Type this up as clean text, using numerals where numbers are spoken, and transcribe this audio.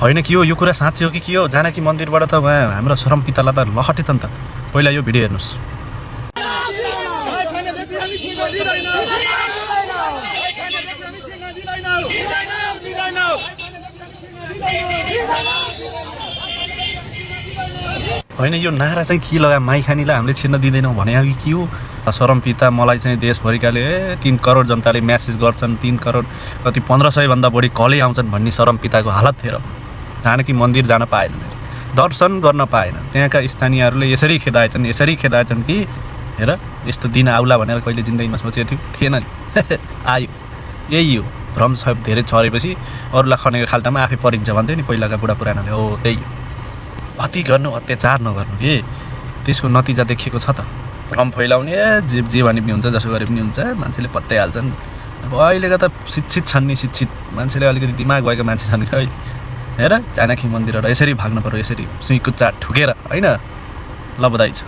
होइन कि यो कुरा साँच्चै हो कि के हो? जानकी मन्दिरबाट त हाम्रो सरम पितालाई त लहटेछ नि त। पहिला यो भिडियो हेर्नुहोस्। होइन यो नारा चाहिँ के लगा माई खानीलाई हामीले छिर्न दिँदैनौँ भने कि के हो? सरम पिता मलाई चाहिँ देशभरिकाले 3 करोड जनताले म्यासेज गर्छन्, 3 करोड कति 1500 भन्दा बढी कलै आउँछन् भन्ने सरम पिताको हालत थिएर जानकी मन्दिर जान पाएन, दर्शन गर्न पाएन। त्यहाँका स्थानीयहरूले यसरी खेदाएछन् कि हेर यस्तो दिन आउला भनेर कहिले जिन्दगीमा सोचेको थिएन नि। आयो, यही हो भ्रम धेरै छरेपछि अरूलाई खनेको खाल्टामा आफै परिन्छ भन्थ्यो नि पहिलाका बुढा पुरानाले। हो त्यही हो, अति गर्नु अत्याचार नगर्नु के त्यसको नतिजा देखिएको छ त। भ्रम फैलाउने जे भने पनि हुन्छ, जसो गरे पनि हुन्छ, मान्छेले पत्याइहाल्छन्। अब अहिलेका त शिक्षित छन् नि, शिक्षित मान्छेले अलिकति दिमाग भएका मान्छे छन् कि अहिले। हेर जानकी मन्दिरबाट यसरी भाग्नु पर्यो, यसरी सुई कुच्चा ठुकेर होइन। ल बधाई छ।